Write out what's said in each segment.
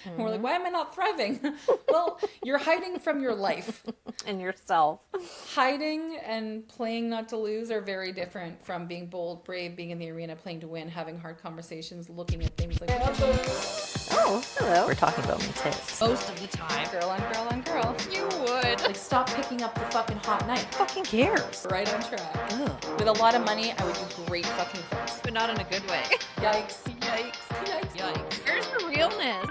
And we're like, why am I not thriving? Well, you're hiding from your life. And yourself. Hiding and playing not to lose are very different from being bold, brave, being in the arena, playing to win, having hard conversations, looking at things like, Oh, hello. We're talking about me tits. Most of the time. girl on girl on girl. You would. Like, stop picking up the fucking hot knife. Fucking cares. Right on track. Ugh. With a lot of money, I would do great fucking things. But not in a good way. Yikes. Yikes. Yikes. Yikes. Where's the realness?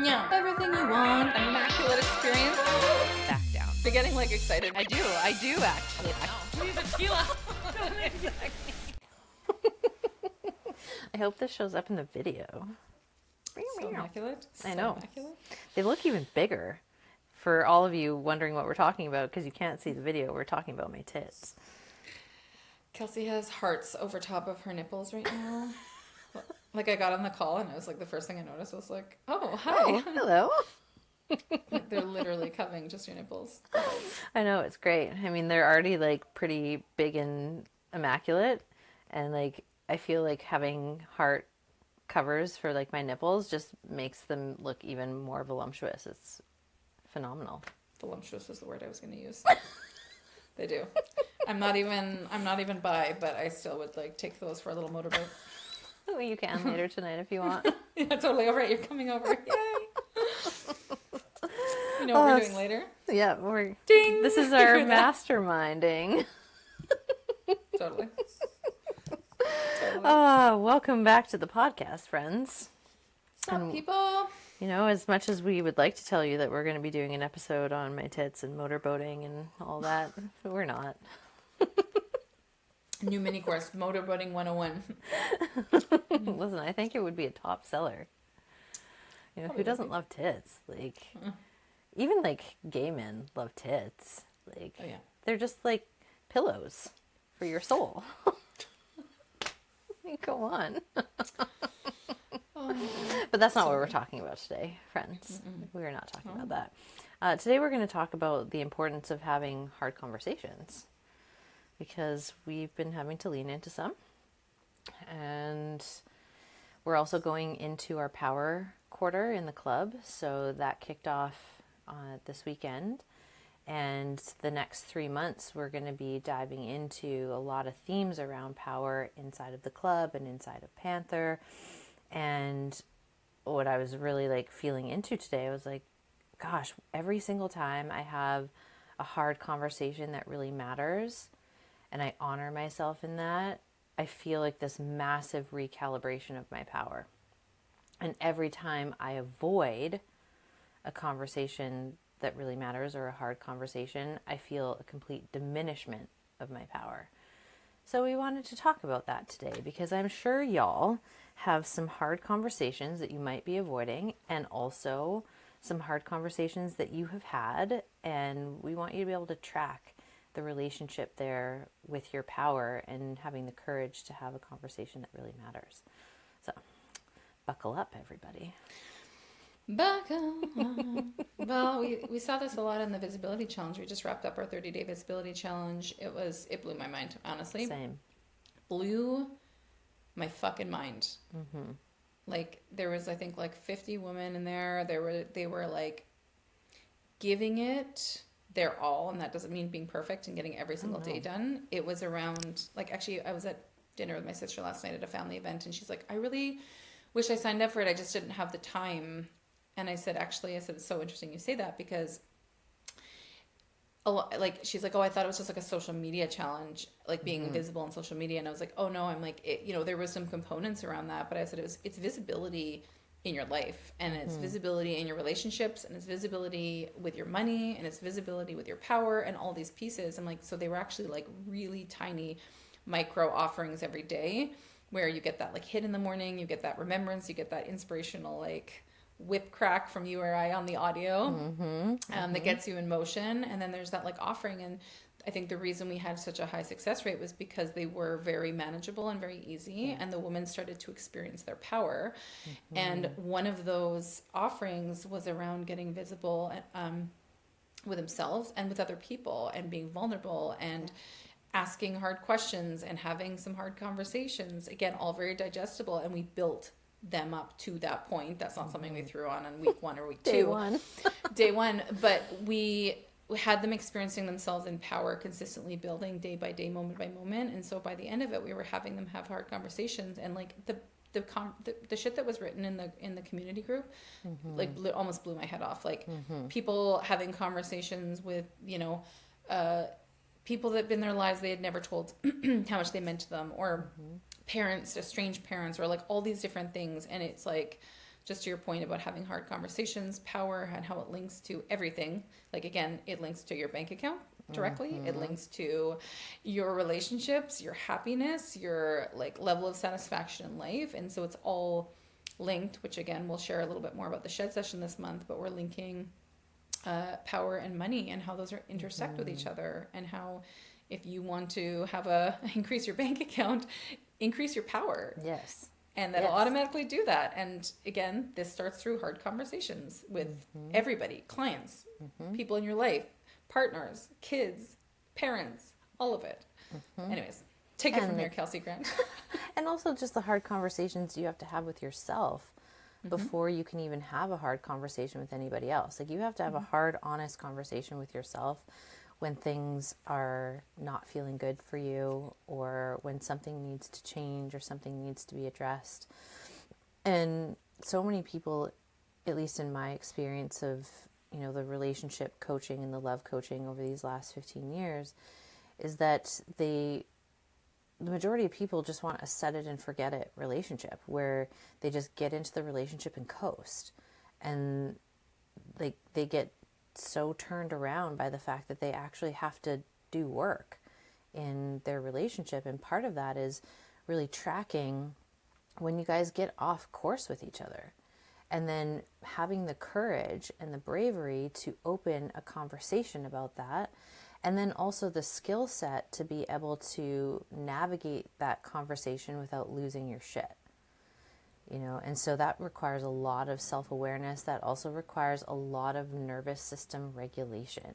Yeah. Everything you want. Immaculate experience. Back down. You're getting like excited. I do actually. Tequila. Exactly. I hope this shows up in the video. So immaculate. I know. Immaculate. They look even bigger. For all of you wondering what we're talking about, because you can't see the video, we're talking about my tits. Kelsey has hearts over top of her nipples right now. Like, I got on the call and I was like, the first thing I noticed was like, oh, hi. Oh, hello. Like, they're literally covering just your nipples. I know, it's great. I mean, they're already like pretty big and immaculate, and like I feel like having heart covers for like my nipples just makes them look even more voluptuous. It's phenomenal. Voluptuous is the word I was going to use. They do. I'm not even bi, but I still would like take those for a little motorboat. Oh, you can later tonight if you want. Yeah, totally. All right, you're coming over. Yay! You know what we're doing later? Yeah, we're. Ding! This is our Hear that? masterminding. Totally. Welcome back to the podcast, friends. What's up, people? You know, as much as we would like to tell you that we're going to be doing an episode on my tits and motorboating and all that, we're not. New mini course, Motorboating 101. Listen, I think it would be a top seller. You know, Probably who doesn't would be. love tits? Like, even like gay men love tits. Like, Oh, yeah. they're just like pillows for your soul. Go on. But that's not what we're talking about today, friends. We're not talking about that. Today we're going to talk about the importance of having hard conversations, because we've been having to lean into some. And we're also going into our power quarter in the club. So that kicked off this weekend. And the next 3 months, we're going to be diving into a lot of themes around power inside of the club and inside of Panther. And what I was really like feeling into today, I was like, gosh, every single time I have a hard conversation that really matters and I honor myself in that, I feel like this massive recalibration of my power. And every time I avoid a conversation that really matters or a hard conversation, I feel a complete diminishment of my power. So we wanted to talk about that today, because I'm sure y'all have some hard conversations that you might be avoiding, and also some hard conversations that you have had, and we want you to be able to track the relationship there with your power and having the courage to have a conversation that really matters. So buckle up, everybody. Buckle up. Well, we saw this a lot in the visibility challenge. We just wrapped up our 30-day visibility challenge. It blew my mind, honestly. Same. Blew my fucking mind. Like, there was, I think, like 50 women in there. They were like giving it their all, and that doesn't mean being perfect and getting every single day done. It was around, like, actually, I was at dinner with my sister last night at a family event, and she's like, I really wish I signed up for it. I just didn't have the time. And I said, it's so interesting you say that, because like, she's like, oh, I thought it was just like a social media challenge, like being visible on social media. And I was like, oh no, I'm like, there was some components around that, but I said it's visibility in your life, and it's visibility in your relationships, and it's visibility with your money, and it's visibility with your power, and all these pieces. I'm like, so they were actually like really tiny micro offerings every day, where you get that like hit in the morning, you get that remembrance, you get that inspirational like whip crack from you or I on the audio that gets you in motion. And then there's that like offering. And I think the reason we had such a high success rate was because they were very manageable and very easy, and the women started to experience their power. And one of those offerings was around getting visible with themselves and with other people, and being vulnerable and asking hard questions and having some hard conversations. Again, all very digestible. And we built them up to that point. That's not something we threw on week 1 or week 2. Day one. Day one. But we had them experiencing themselves in power, consistently building day by day, moment by moment. And so by the end of it, we were having them have hard conversations, and like the shit that was written in the community group, like almost blew my head off. Like people having conversations with, people that in their lives they had never told how much they meant to them, or parents, estranged parents, or like all these different things. And it's like, just to your point about having hard conversations, power, and how it links to everything. Like, again, it links to your bank account directly. It links to your relationships, your happiness, your like level of satisfaction in life. And so it's all linked, which again, we'll share a little bit more about the shed session this month, but we're linking power and money and how those are intersect with each other, and how if you want to have increase your bank account, increase your power. Yes. And that'll automatically do that. And again, this starts through hard conversations with everybody, clients, people in your life, partners, kids, parents, all of it. Anyways, take it from here, Kelsey Grant. And also just the hard conversations you have to have with yourself before you can even have a hard conversation with anybody else. Like, you have to have a hard, honest conversation with yourself when things are not feeling good for you, or when something needs to change or something needs to be addressed. And so many people, at least in my experience of, the relationship coaching and the love coaching over these last 15 years, is that the majority of people just want a set it and forget it relationship, where they just get into the relationship and coast. And they get so turned around by the fact that they actually have to do work in their relationship. And part of that is really tracking when you guys get off course with each other, and then having the courage and the bravery to open a conversation about that. And then also the skill set to be able to navigate that conversation without losing your shit. And so that requires a lot of self-awareness. That also requires a lot of nervous system regulation.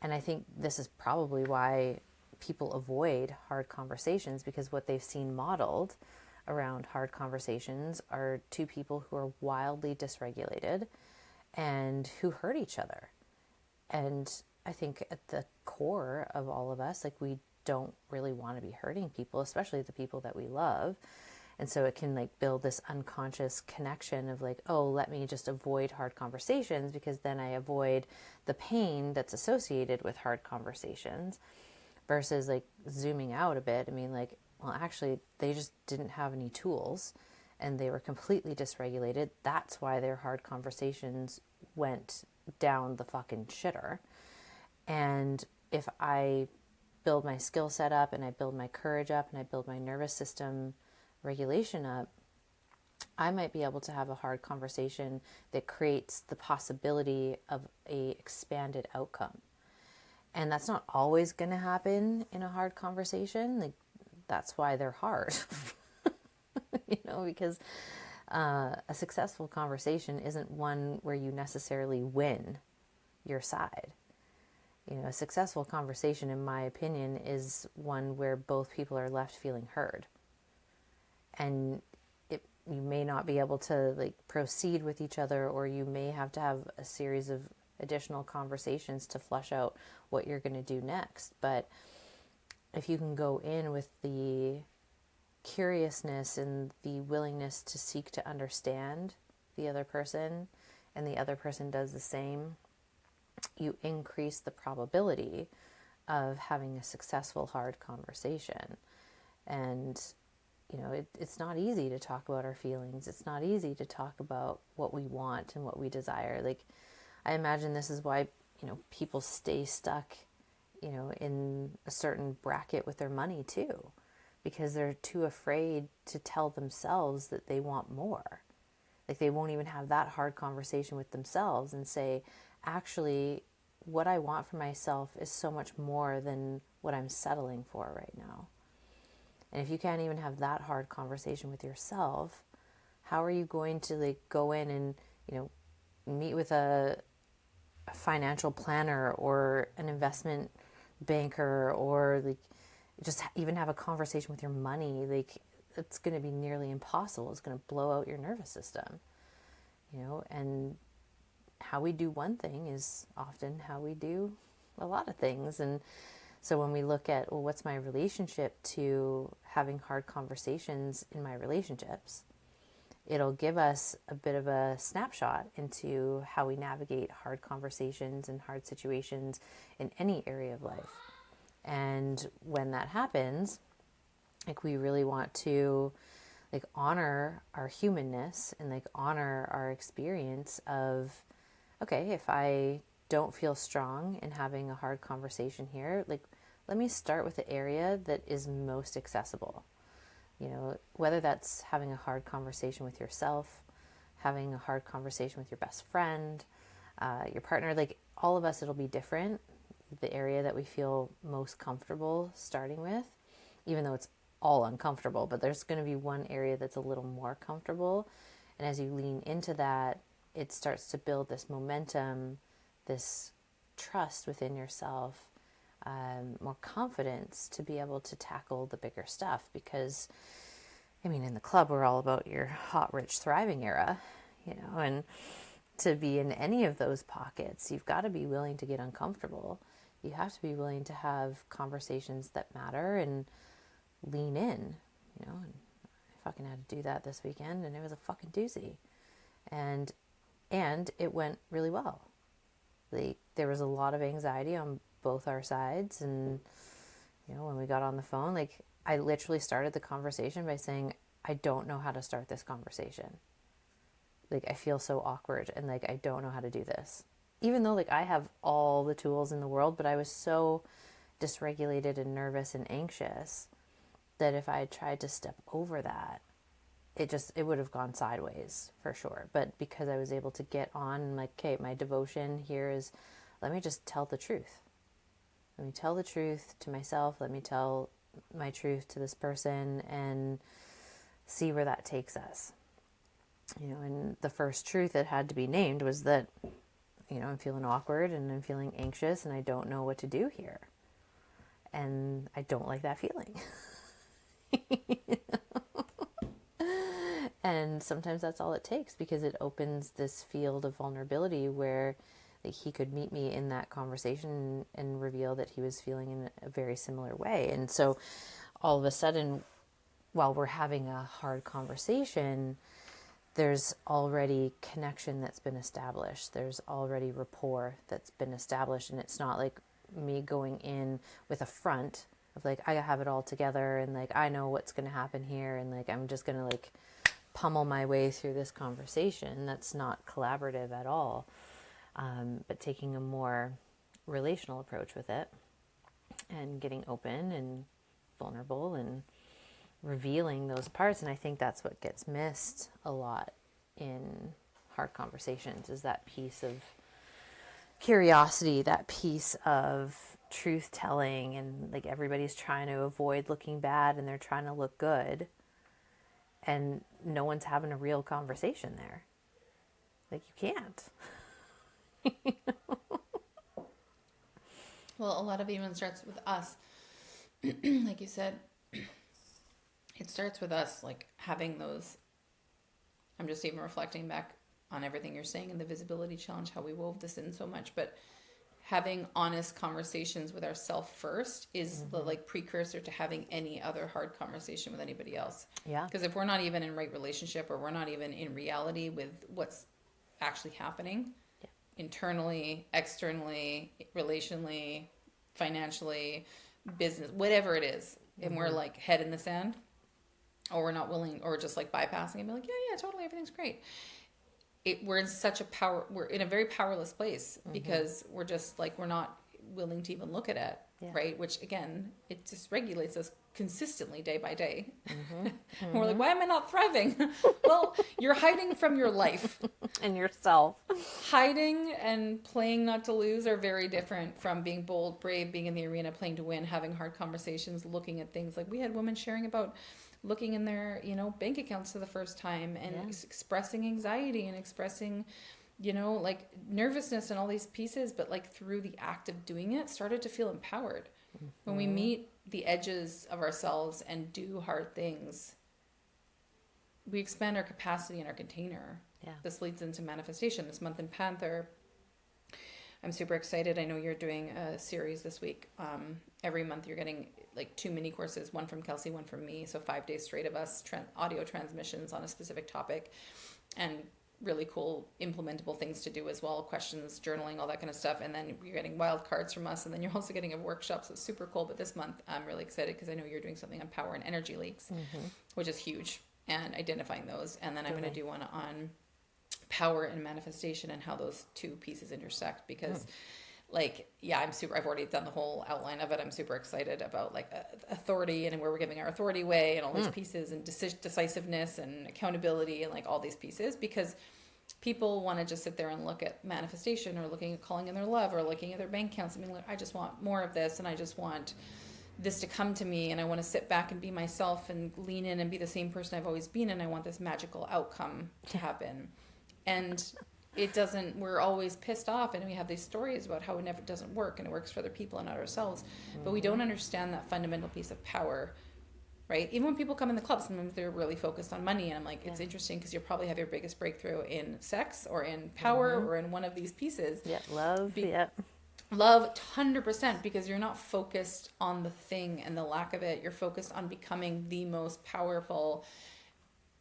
And I think this is probably why people avoid hard conversations, because what they've seen modeled around hard conversations are two people who are wildly dysregulated and who hurt each other. And I think at the core of all of us, like, we don't really want to be hurting people, especially the people that we love. And so it can build this unconscious connection of oh, let me just avoid hard conversations, because then I avoid the pain that's associated with hard conversations, versus zooming out a bit. I mean, well, actually they just didn't have any tools and they were completely dysregulated. That's why their hard conversations went down the fucking shitter. And if I build my skill set up, and I build my courage up, and I build my nervous system regulation up, I might be able to have a hard conversation that creates the possibility of a expanded outcome. And that's not always going to happen in a hard conversation. That's why they're hard. Because a successful conversation isn't one where you necessarily win your side. A successful conversation, in my opinion, is one where both people are left feeling heard. And you may not be able to proceed with each other, or you may have to have a series of additional conversations to flesh out what you're going to do next. But if you can go in with the curiousness and the willingness to seek to understand the other person, and the other person does the same, you increase the probability of having a successful hard conversation. And it's not easy to talk about our feelings. It's not easy to talk about what we want and what we desire. I imagine this is why people stay stuck in a certain bracket with their money too, because they're too afraid to tell themselves that they want more. They won't even have that hard conversation with themselves and say, actually, what I want for myself is so much more than what I'm settling for right now. And if you can't even have that hard conversation with yourself, how are you going to go in and, meet with a financial planner or an investment banker, or just even have a conversation with your money? it's going to be nearly impossible. It's going to blow out your nervous system, and how we do one thing is often how we do a lot of things. And so when we look at, well, what's my relationship to having hard conversations in my relationships, it'll give us a bit of a snapshot into how we navigate hard conversations and hard situations in any area of life. And when that happens, like, we really want to honor our humanness and honor our experience of, okay, if I don't feel strong in having a hard conversation here, let me start with the area that is most accessible. Whether that's having a hard conversation with yourself, having a hard conversation with your best friend, your partner, all of us, it'll be different. The area that we feel most comfortable starting with, even though it's all uncomfortable, but there's going to be one area that's a little more comfortable. And as you lean into that, it starts to build this momentum, this trust within yourself, more confidence to be able to tackle the bigger stuff. Because, in the club, we're all about your hot, rich, thriving era, and to be in any of those pockets, you've got to be willing to get uncomfortable. You have to be willing to have conversations that matter and lean in, and I fucking had to do that this weekend, and it was a fucking doozy. And it went really well. There was a lot of anxiety on both our sides, and when we got on the phone, I literally started the conversation by saying, I don't know how to start this conversation. I feel so awkward, and I don't know how to do this. Even though I have all the tools in the world, but I was so dysregulated and nervous and anxious that if I had tried to step over that, it would have gone sideways for sure. But because I was able to get on and okay, my devotion here is, let me just tell the truth. Let me tell the truth to myself. Let me tell my truth to this person and see where that takes us. And the first truth that had to be named was that, I'm feeling awkward and I'm feeling anxious and I don't know what to do here. And I don't like that feeling. And sometimes that's all it takes, because it opens this field of vulnerability where he could meet me in that conversation and reveal that he was feeling in a very similar way. And so all of a sudden, while we're having a hard conversation, there's already connection that's been established. There's already rapport that's been established. And it's not like me going in with a front of I have it all together and I know what's going to happen here. And I'm just going to pummel my way through this conversation. That's not collaborative at all. But taking a more relational approach with it and getting open and vulnerable and revealing those parts. And I think that's what gets missed a lot in hard conversations, is that piece of curiosity, that piece of truth telling, and everybody's trying to avoid looking bad and they're trying to look good, and no one's having a real conversation there. You can't. Well, a lot of it even starts with us. Like you said, it starts with us, having those. I'm just even reflecting back on everything you're saying in the visibility challenge, how we wove this in so much, but having honest conversations with ourselves first is the precursor to having any other hard conversation with anybody else. Yeah. Because if we're not even in right relationship, or we're not even in reality with what's actually happening internally, externally, relationally, financially, business, whatever it is, and we're head in the sand, or we're not willing, or just bypassing and be yeah, totally, everything's great. We're in a very powerless place, because we're just we're not willing to even look at it, right? Which again, it just regulates us consistently day by day. And we're why am I not thriving? Well, you're hiding from your life and yourself. Hiding and playing not to lose are very different from being bold, brave, being in the arena, playing to win, having hard conversations, looking at things. We had women sharing about looking in their, bank accounts for the first time, and expressing anxiety and expressing, nervousness and all these pieces, but through the act of doing it, started to feel empowered. When we meet the edges of ourselves and do hard things, we expand our capacity in our container. Yeah. This leads into manifestation. This month in Panther, I'm super excited. I know you're doing a series this week. Every month you're getting like 2 mini courses, one from Kelsey, one from me. So 5 days straight of us, audio transmissions on a specific topic, and really cool implementable things to do as well, questions, journaling, all that kind of stuff. And then you're getting wild cards from us, and then you're also getting a workshop. So it's super cool. But this month I'm really excited because I know you're doing something on power and energy leaks, which is huge, and identifying those. And then I'm going to do one on power and manifestation and how those two pieces intersect, because like, yeah, I've already done the whole outline of it. I'm super excited about like authority and where we're giving our authority away and all these pieces, and decisiveness and accountability and like all these pieces, because people want to just sit there and look at manifestation or looking at calling in their love or looking at their bank accounts. I mean, like, I just want more of this, and I just want this to come to me, and I want to sit back and be myself and lean in and be the same person I've always been, and I want this magical outcome to happen. And it doesn't, we're always pissed off, and we have these stories about how it never doesn't work, and it works for other people and not ourselves. But we don't understand that fundamental piece of power, right? Even when people come in the club, sometimes they're really focused on money, and I'm like, it's interesting because you'll probably have your biggest breakthrough in sex or in power or in one of these pieces. Yeah, love, Love, 100%, because you're not focused on the thing and the lack of it. You're focused on becoming the most powerful,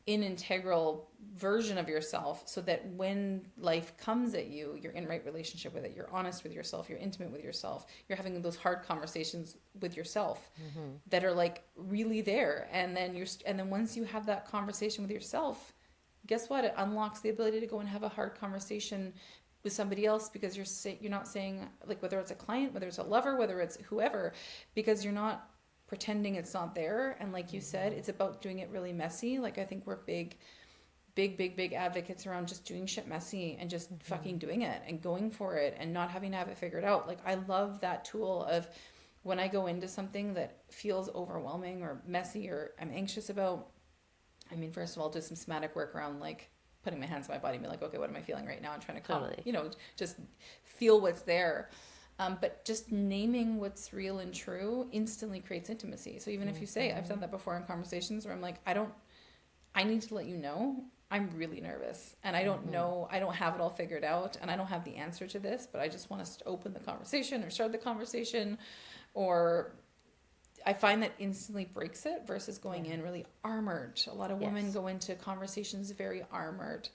integral version of yourself, so that when life comes at you, you're in right relationship with it. You're honest with yourself. You're intimate with yourself. You're having those hard conversations with yourself that are like really there. And then once you have that conversation with yourself, guess what? It unlocks the ability to go and have a hard conversation with somebody else, because you're not saying, like, whether it's a client, whether it's a lover, whether it's whoever, because you're not pretending it's not there. And like you said, it's about doing it really messy. Like, I think we're big advocates around just doing shit messy and just fucking doing it and going for it and not having to have it figured out. Like, I love that tool of when I go into something that feels overwhelming or messy or I'm anxious about. I mean, first of all, do some somatic work around like putting my hands on my body and be like, okay, what am I feeling right now? I'm trying to calm, just feel what's there. But just naming what's real and true instantly creates intimacy. So even if you say, I've done that before in conversations where I'm like, I need to let you know I'm really nervous, and I don't know, I don't have it all figured out, and I don't have the answer to this, but I just want us to open the conversation or start the conversation. Or I find that instantly breaks it versus going in really armored. A lot of women go into conversations very armored.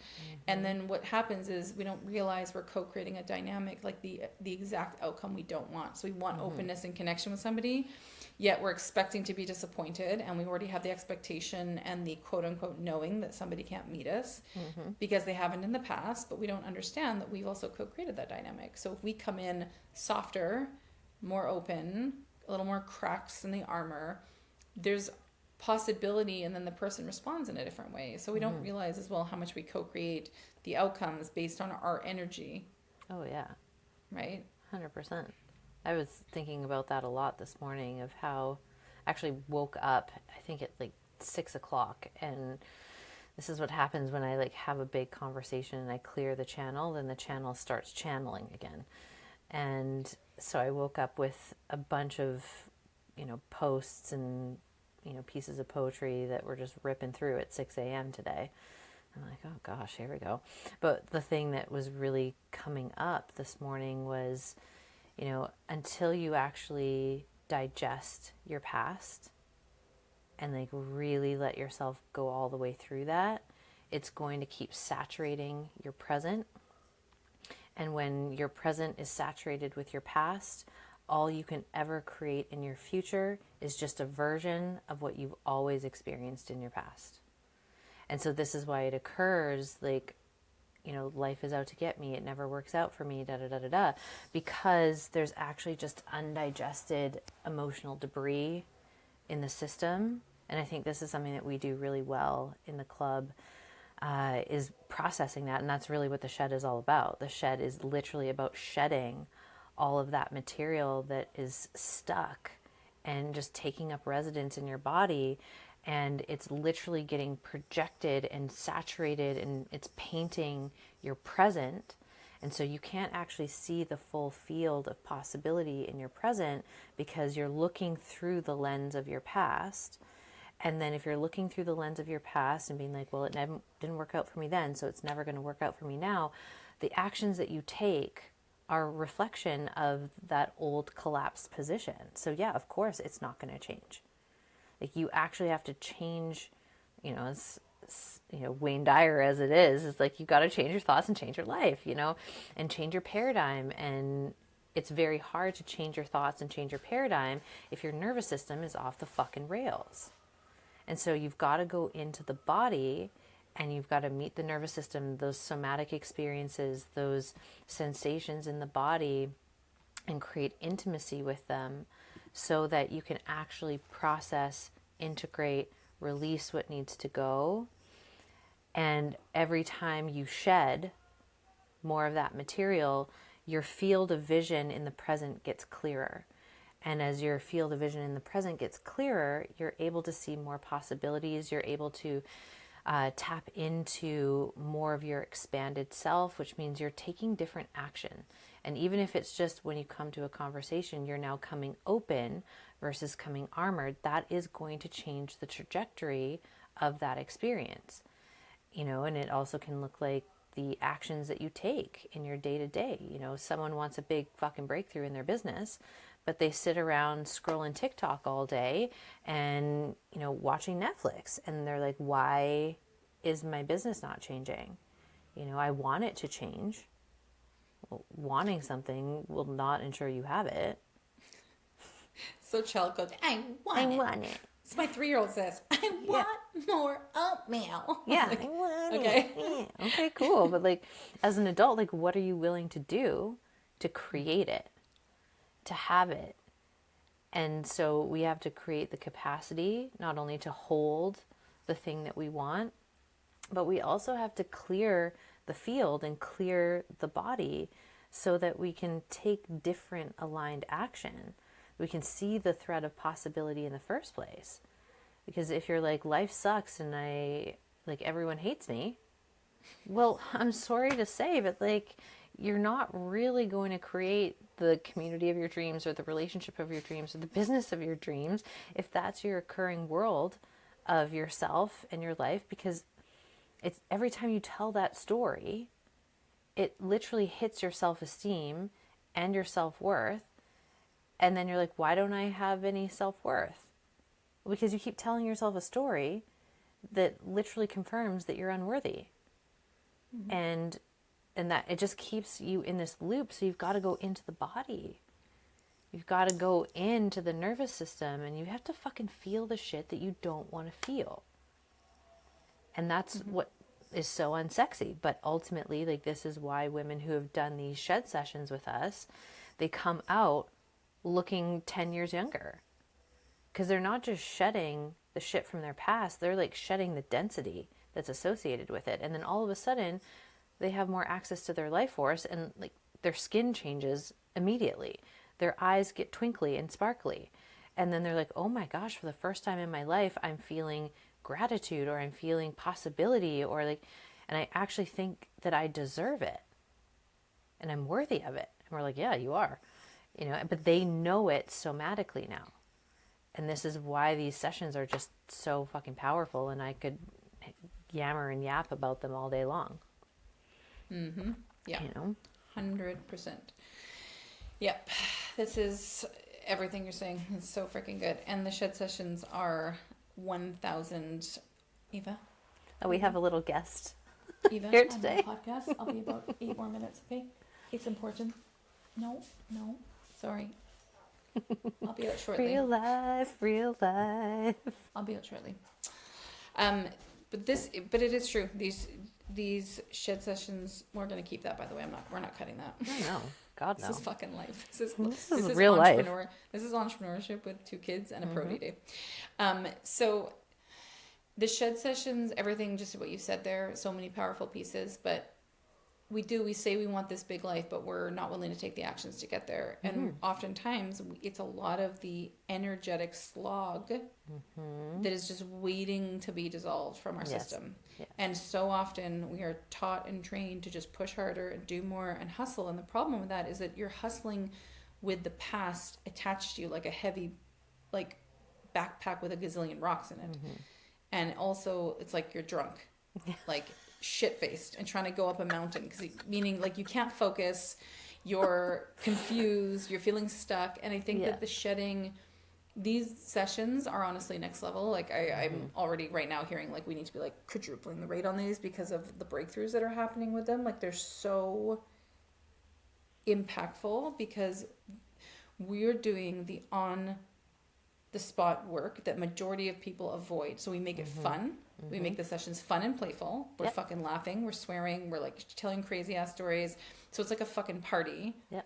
And then what happens is we don't realize we're co-creating a dynamic, like the exact outcome we don't want. So we want openness and connection with somebody, yet we're expecting to be disappointed, and we already have the expectation and the quote unquote knowing that somebody can't meet us because they haven't in the past, but we don't understand that we've also co-created that dynamic. So if we come in softer, more open, a little more cracks in the armor, there's possibility, and then the person responds in a different way. So we don't realize as well how much we co-create the outcomes based on our energy. Oh yeah. Right? 100%. I was thinking about that a lot this morning, of how I actually woke up, I think at like 6 o'clock, and this is what happens when I like have a big conversation and I clear the channel, then the channel starts channeling again. And so I woke up with a bunch of, posts and, pieces of poetry that were just ripping through at 6 a.m. today. I'm like, oh gosh, here we go. But the thing that was really coming up this morning was, until you actually digest your past and like really let yourself go all the way through that, it's going to keep saturating your present. And when your present is saturated with your past, all you can ever create in your future is just a version of what you've always experienced in your past. And so this is why it occurs like, life is out to get me. It never works out for me, because there's actually just undigested emotional debris in the system. And I think this is something that we do really well in the club. Is processing that, and that's really what the shed is all about. The shed is literally about shedding all of that material that is stuck and just taking up residence in your body, and it's literally getting projected and saturated, and it's painting your present. And so you can't actually see the full field of possibility in your present because you're looking through the lens of your past. And then if you're looking through the lens of your past and being like, well, it didn't work out for me then, so it's never going to work out for me now, the actions that you take are a reflection of that old collapsed position. So yeah, of course, it's not going to change. Like, you actually have to change, as Wayne Dyer as it is, it's like, you got to change your thoughts and change your life, and change your paradigm. And it's very hard to change your thoughts and change your paradigm if your nervous system is off the fucking rails. And so you've got to go into the body and you've got to meet the nervous system, those somatic experiences, those sensations in the body, and create intimacy with them so that you can actually process, integrate, release what needs to go. And every time you shed more of that material, your field of vision in the present gets clearer. And as your field of vision in the present gets clearer, you're able to see more possibilities. You're able to tap into more of your expanded self, which means you're taking different action. And even if it's just when you come to a conversation, you're now coming open versus coming armored, that is going to change the trajectory of that experience. And it also can look like the actions that you take in your day-to-day. Someone wants a big fucking breakthrough in their business, but they sit around scrolling TikTok all day and, watching Netflix. And they're like, why is my business not changing? I want it to change. Well, wanting something will not ensure you have it. So Chell goes, I want it. So my 3-year-old says, I want more oatmeal. Yeah. Like, I want okay. it. Yeah. Okay, cool. But as an adult, what are you willing to do to create it, to have it? And so we have to create the capacity not only to hold the thing that we want, but we also have to clear the field and clear the body so that we can take different aligned action. We can see the thread of possibility in the first place. Because if you're like, life sucks and everyone hates me, well, I'm sorry to say, but you're not really going to create the community of your dreams or the relationship of your dreams or the business of your dreams if that's your occurring world of yourself and your life. Because it's every time you tell that story, it literally hits your self-esteem and your self-worth. And then you're like, why don't I have any self-worth? Because you keep telling yourself a story that literally confirms that you're unworthy. Mm-hmm. And that it just keeps you in this loop. So you've got to go into the body. You've got to go into the nervous system and you have to fucking feel the shit that you don't want to feel. And that's what is so unsexy. But ultimately, this is why women who have done these shed sessions with us, they come out looking 10 years younger. Because they're not just shedding the shit from their past, they're shedding the density that's associated with it. And then all of a sudden, they have more access to their life force and their skin changes immediately. Their eyes get twinkly and sparkly. And then they're like, oh my gosh, for the first time in my life, I'm feeling gratitude or I'm feeling possibility and I actually think that I deserve it and I'm worthy of it. And we're like, yeah, you are, but they know it somatically now. And this is why these sessions are just so fucking powerful, and I could yammer and yap about them all day long. Mm-hmm. Yeah. 100%. Yep. This is everything you're saying. It's so freaking good. And the shed sessions are 1,000. Eva? Oh, we have a little guest Eva, here today. On the podcast. I'll be about 8 more minutes, okay? It's important. No. Sorry. I'll be out shortly. Real life. I'll be out shortly. But it is true. These shed sessions, we're gonna keep that, by the way. We're not cutting that. No, God no. This is fucking life. This is real life. This is entrepreneurship with 2 kids and a pro day. So the shed sessions, everything, just what you said there, so many powerful pieces, but we say we want this big life, but we're not willing to take the actions to get there. And oftentimes it's a lot of the energetic slog that is just waiting to be dissolved from our system. Yes. And so often we are taught and trained to just push harder and do more and hustle. And the problem with that is that you're hustling with the past attached to you like a heavy, backpack with a gazillion rocks in it. And also it's like you're drunk, like shit-faced and trying to go up a mountain, meaning like you can't focus, you're confused, you're feeling stuck. And I think that the shedding, these sessions are honestly next level. Like I'm already right now hearing like we need to be like quadrupling the rate on these because of the breakthroughs that are happening with them. Like they're so impactful because we're doing the on the spot work that majority of people avoid. So we make it fun. We make the sessions fun and playful. We're fucking laughing. We're swearing. We're like telling crazy ass stories. So it's like a fucking party. Yep.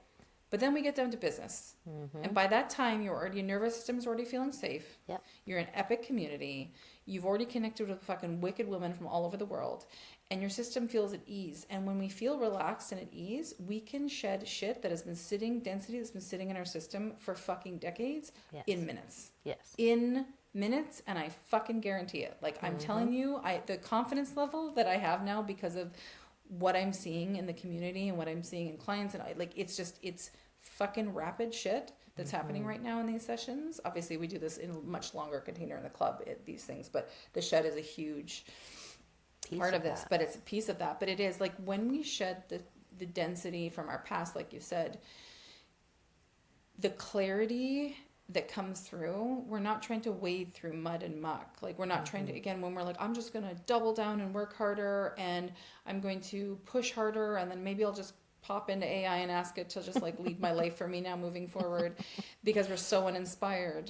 But then we get down to business. And by that time, your nervous system's already feeling safe. Yep. You're an epic community. You've already connected with fucking wicked women from all over the world. And your system feels at ease. And when we feel relaxed and at ease, we can shed shit that has been sitting, density that's been sitting in our system for fucking decades in minutes. Yes. In minutes, and I fucking guarantee it. Like I'm telling you, the confidence level that I have now because of what I'm seeing in the community and what I'm seeing in clients, and it's fucking rapid shit that's happening right now in these sessions. Obviously, we do this in a much longer container in the club, these things, but the shed is a huge part of this, but it's a piece of that. But it is like when we shed the density from our past, like you said, the clarity that comes through, we're not trying to wade through mud and muck. Like we're not trying to, again, when we're like, I'm just going to double down and work harder and I'm going to push harder and then maybe I'll just pop into AI and ask it to just like lead my life for me now moving forward because we're so uninspired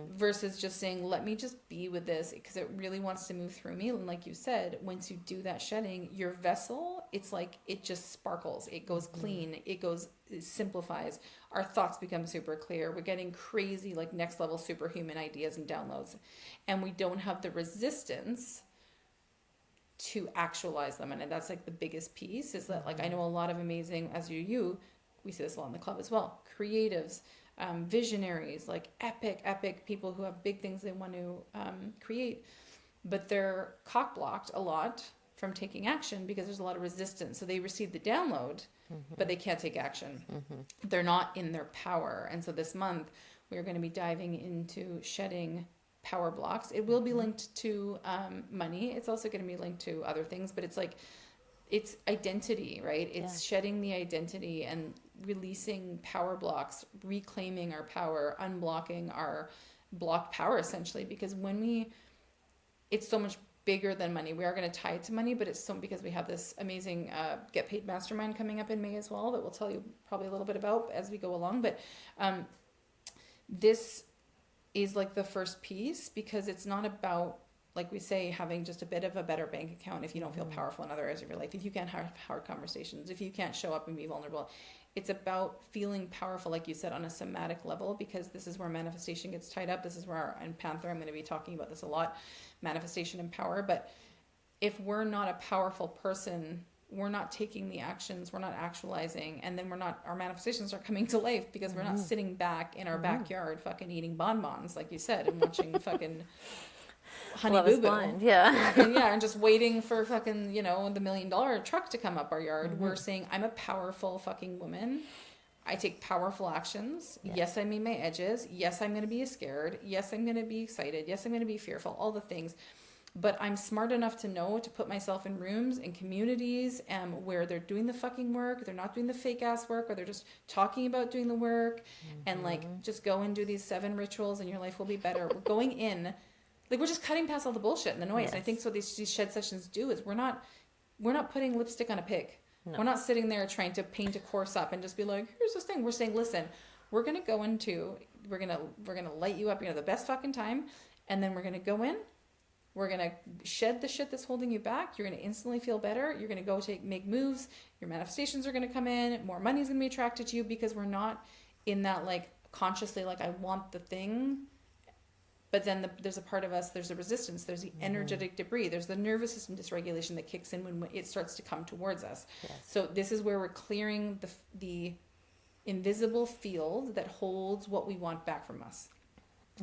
versus just saying, let me just be with this because it really wants to move through me. And like you said, once you do that shedding, your vessel, it's like, it just sparkles. It goes clean. It simplifies. Our thoughts become super clear. We're getting crazy, like next level superhuman ideas and downloads. And we don't have the resistance to actualize them. And that's like the biggest piece is that like I know a lot of amazing, as you we see this a lot in the club as well, creatives, visionaries, like epic people who have big things they want to create, but they're cock blocked a lot from taking action because there's a lot of resistance. So they receive the download but they can't take action. They're not in their power. And so this month we're going to be diving into shedding power blocks. It will be linked to money. It's also going to be linked to other things, but it's like, it's identity, right? It's shedding the identity and releasing power blocks, reclaiming our power, unblocking our blocked power essentially, because it's so much bigger than money. We are going to tie it to money, but it's so because we have this amazing Get Paid Mastermind coming up in May as well that we'll tell you probably a little bit about as we go along. But this is like the first piece because it's not about, like we say, having just a bit of a better bank account if you don't feel powerful in other areas of your life, if you can't have hard conversations, if you can't show up and be vulnerable. It's about feeling powerful, like you said, on a somatic level, because this is where manifestation gets tied up. This is where, in Panther, I'm going to be talking about this a lot, manifestation and power. But if we're not a powerful person, we're not taking the actions, we're not actualizing, and then our manifestations are coming to life because we're not sitting back in our backyard fucking eating bonbons, like you said, and watching fucking Honey Boo Boo. And just waiting for fucking, the $1 million truck to come up our yard. We're saying, I'm a powerful fucking woman. I take powerful actions. Yes, I mean my edges. Yes, I'm going to be scared. Yes, I'm going to be excited. Yes, I'm going to be fearful. All the things. But I'm smart enough to know to put myself in rooms and communities where they're doing the fucking work, they're not doing the fake ass work, or they're just talking about doing the work, and like just go and do these 7 rituals and your life will be better. We're going in, like we're just cutting past all the bullshit and the noise. And I think so these shed sessions do is we're not putting lipstick on a pig. No. We're not sitting there trying to paint a course up and just be like, here's this thing. We're saying, listen, we're gonna light you up, the best fucking time, and then we're gonna go in. We're going to shed the shit that's holding you back. You're going to instantly feel better. You're going to go make moves. Your manifestations are going to come in. More money is going to be attracted to you because we're not in that like consciously like I want the thing. But then there's a part of us, there's a resistance. There's the energetic debris. There's the nervous system dysregulation that kicks in when it starts to come towards us. Yes. So this is where we're clearing the invisible field that holds what we want back from us.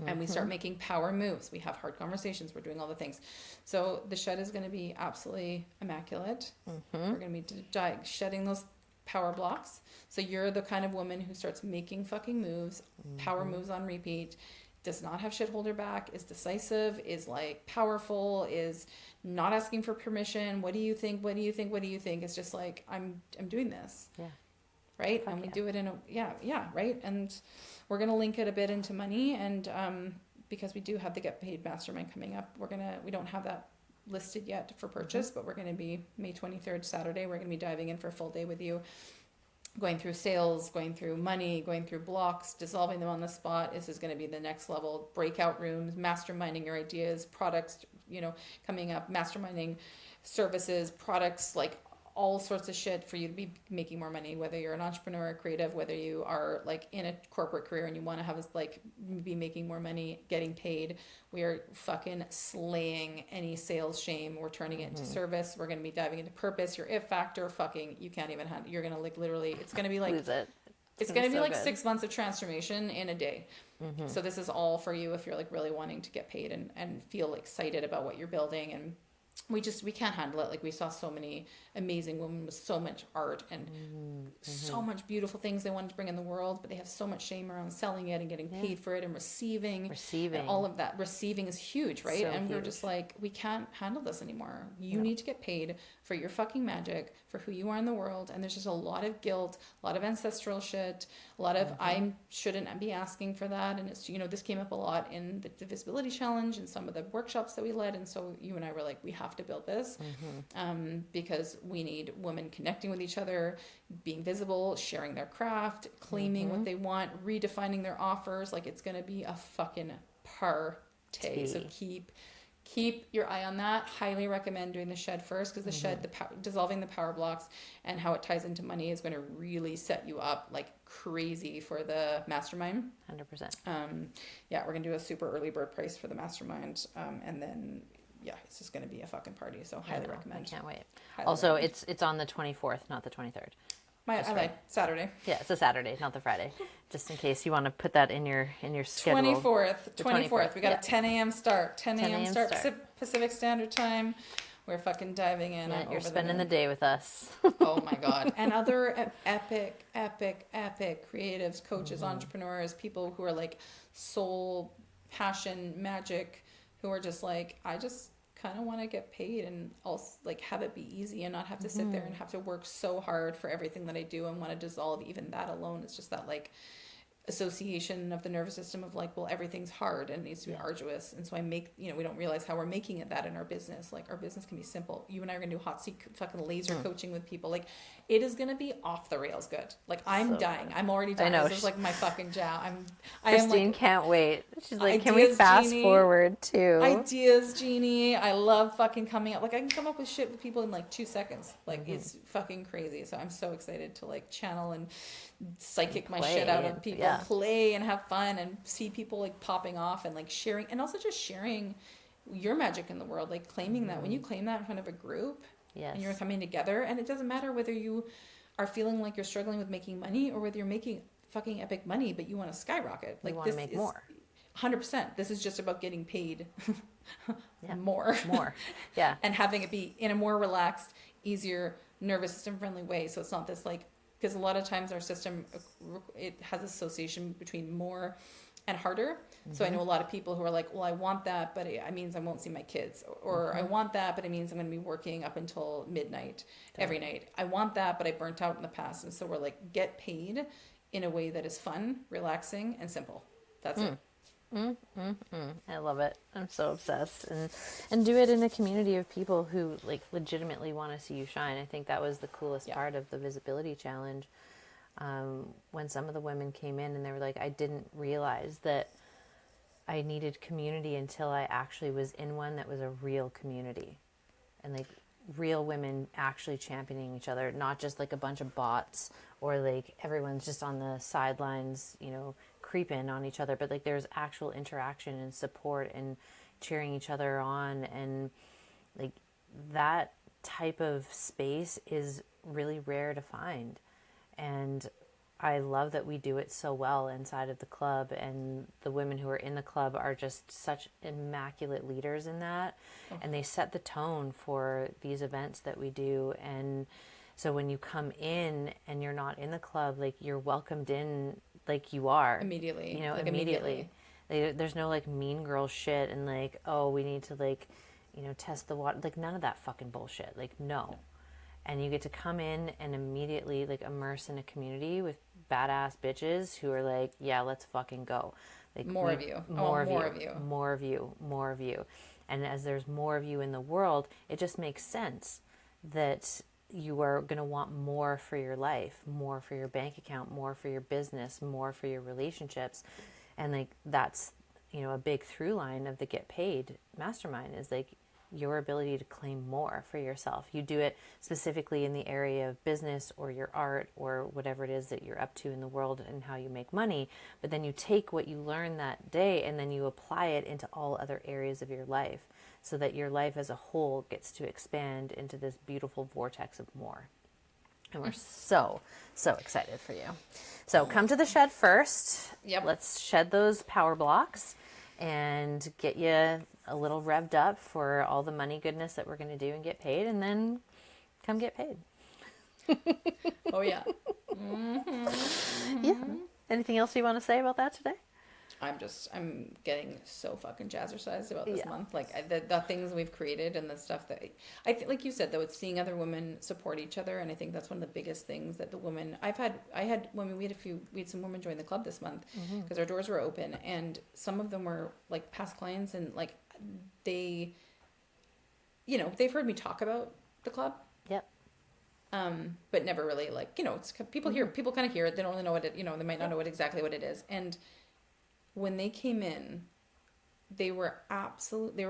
And we start making power moves. We have hard conversations. We're doing all the things. So the shed is going to be absolutely immaculate. We're going to be shedding those power blocks. So you're the kind of woman who starts making fucking moves, power moves on repeat, does not have shit hold her back, is decisive, is like powerful, is not asking for permission. What do you think? What do you think? What do you think? It's just like, I'm doing this. Yeah. Right. And we do it in a, right. And we're going to link it a bit into money. And because we do have the Get Paid Mastermind coming up, we don't have that listed yet for purchase, but we're going to be May 23rd, Saturday. We're going to be diving in for a full day with you, going through sales, going through money, going through blocks, dissolving them on the spot. This is going to be the next level. Breakout rooms, masterminding your ideas, products, coming up, masterminding services, products, like all sorts of shit for you to be making more money, whether you're an entrepreneur, creative, whether you are like in a corporate career and you want to have be making more money, getting paid. We are fucking slaying any sales shame. We're turning it into service. We're going to be diving into purpose, your if factor, you can't even handle, you're going to like literally, it's going to be like, Lose it. It's going to be like 6 months of transformation in a day. So this is all for you if you're like really wanting to get paid and feel excited about what you're building. And we can't handle it. Like, we saw so many amazing women with so much art and so much beautiful things they wanted to bring in the world, but they have so much shame around selling it and getting paid for it and receiving and all of that. Receiving is huge, right? And we're just like, we can't handle this anymore. You need to get paid for your fucking magic, for who you are in the world. And there's just a lot of guilt, a lot of ancestral shit, a lot of I shouldn't be asking for that. And it's, this came up a lot in the Visibility Challenge and some of the workshops that we led. And so you and I were like, we have to build this because we need women connecting with each other, being visible, sharing their craft, claiming what they want, redefining their offers. Like, it's going to be a fucking party. So keep your eye on that. Highly recommend doing the shed first, because the shed, dissolving the power blocks and how it ties into money is going to really set you up like crazy for the mastermind. 100%. We're going to do a super early bird price for the mastermind. And then, it's just going to be a fucking party. So highly recommend. I can't wait. Also, it's on the 24th, not the 23rd. I lied. Saturday. Yeah, it's a Saturday, not the Friday. Just in case you want to put that in your schedule. 24th. We got a 10 a.m. start. 10 a.m. start. Pacific Standard Time. We're fucking diving in. Yeah, you're spending the day with us. Oh my God. And other epic creatives, coaches, entrepreneurs, people who are like soul, passion, magic, who are just like, I just kind of want to get paid and also like have it be easy and not have to sit there and have to work so hard for everything that I do and want to dissolve even that alone. It's just that like association of the nervous system of like, well, everything's hard and it needs to be arduous. And so I make, we don't realize how we're making it that in our business. Like, our business can be simple. You and I are going to do hot seat fucking laser coaching with people. Like, it is going to be off the rails good. Like, I'm dying. I'm already dying. This is like my fucking jam. Christine like, can't wait. She's like, can we fast forward to ideas, Genie? I love fucking coming up. Like, I can come up with shit with people in like 2 seconds. Like, it's fucking crazy. So I'm so excited to like channel and psychic my shit out of people, play and have fun and see people like popping off and like sharing, and also just sharing your magic in the world, like claiming that when you claim that in front of a group and you're coming together, and it doesn't matter whether you are feeling like you're struggling with making money or whether you're making fucking epic money but you want to skyrocket, like, you want to make more. 100%. This is just about getting paid more and having it be in a more relaxed, easier, nervous system friendly way. So it's not this like, because a lot of times our system, it has association between more and harder. So I know a lot of people who are like, well, I want that, but it means I won't see my kids. Or I want that, but it means I'm going to be working up until midnight every night. I want that, but I burnt out in the past. And so we're like, get paid in a way that is fun, relaxing, and simple. That's it. I love it. I'm so obsessed, and do it in a community of people who like legitimately want to see you shine. I think that was the coolest part of the Visibility Challenge. When some of the women came in and they were like, I didn't realize that I needed community until I actually was in one that was a real community, and like real women actually championing each other, not just like a bunch of bots or like everyone's just on the sidelines, creeping on each other, but like there's actual interaction and support and cheering each other on, and like that type of space is really rare to find. And I love that we do it so well inside of the club, and the women who are in the club are just such immaculate leaders in that, and they set the tone for these events that we do. And so when you come in and you're not in the club, like you're welcomed in like you are immediately, immediately. There's no like mean girl shit and like, oh, we need to like, test the water. Like none of that fucking bullshit. Like no. And you get to come in and immediately like immerse in a community with badass bitches who are like, yeah, let's fucking go. Like More of you. More of you. More of you. More of you. And as there's more of you in the world, it just makes sense that you are going to want more for your life, more for your bank account, more for your business, more for your relationships. And like that's, a big through line of the Get Paid Mastermind is like your ability to claim more for yourself. You do it specifically in the area of business or your art or whatever it is that you're up to in the world and how you make money. But then you take what you learn that day and then you apply it into all other areas of your life so that your life as a whole gets to expand into this beautiful vortex of more. And we're so excited for you. So come to the shed first. Yep. Let's shed those power blocks and get you a little revved up for all the money goodness that we're going to do and get paid, and then come get paid. Oh, yeah. Yeah. Anything else you want to say about that today? I'm getting so fucking jazzercised about this month. Like the things we've created and the stuff that I think, like you said, though, it's seeing other women support each other. And I think that's one of the biggest things that the women we had some women join the club this month because our doors were open, and some of them were like past clients, and like they've heard me talk about the club. Yep. But never really like, it's people kind of hear it. They don't really know what it, they might not know exactly what it is. And when they came in, they were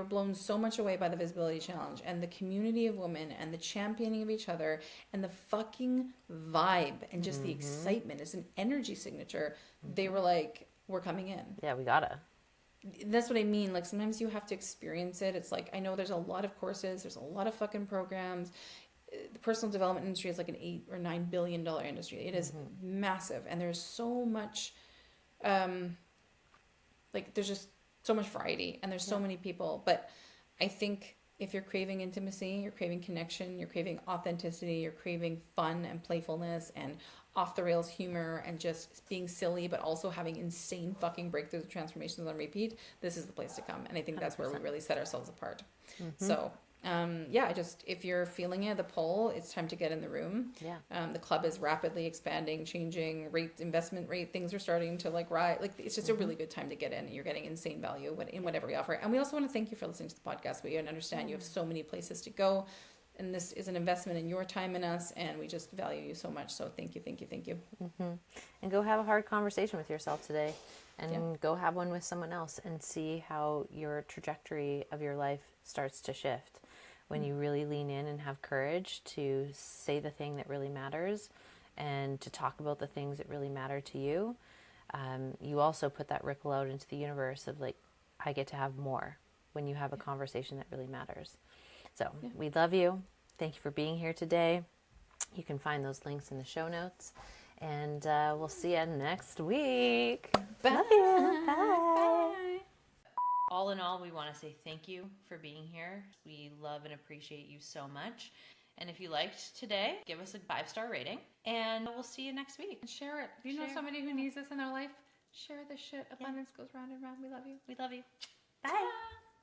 blown so much away by the visibility challenge and the community of women and the championing of each other and the fucking vibe and just the excitement is an energy signature. They were like, we're coming in. Yeah, we gotta. That's what I mean. Like sometimes you have to experience it. It's like, I know there's a lot of courses, there's a lot of fucking programs. The personal development industry is like an $8 or $9 billion industry. It is massive, and there's so much there's just so much variety, and there's so many people. But I think if you're craving intimacy, you're craving connection, you're craving authenticity, you're craving fun and playfulness and off the rails humor and just being silly, but also having insane fucking breakthroughs, transformations on repeat, this is the place to come. And I think that's 100%. Where we really set ourselves apart. So if you're feeling it, the pull, it's time to get in the room. Yeah. The club is rapidly expanding, changing investment rate. Things are starting to like rise. Like it's just a really good time to get in. You're getting insane value in whatever we offer. And we also want to thank you for listening to the podcast. We understand you have so many places to go, and this is an investment in your time and us, and we just value you so much. So thank you. And go have a hard conversation with yourself today, and go have one with someone else, and see how your trajectory of your life starts to shift. When you really lean in and have courage to say the thing that really matters and to talk about the things that really matter to you, you also put that ripple out into the universe of like, I get to have more when you have a conversation that really matters. So we love you. Thank you for being here today. You can find those links in the show notes, and we'll see you next week. Bye. Love you. Bye. All in all, we want to say thank you for being here. We love and appreciate you so much. And if you liked today, give us a 5-star rating, and we'll see you next week. And share it. If you know somebody who needs this in their life, share this shit. Abundance goes round and round. We love you. We love you. Bye.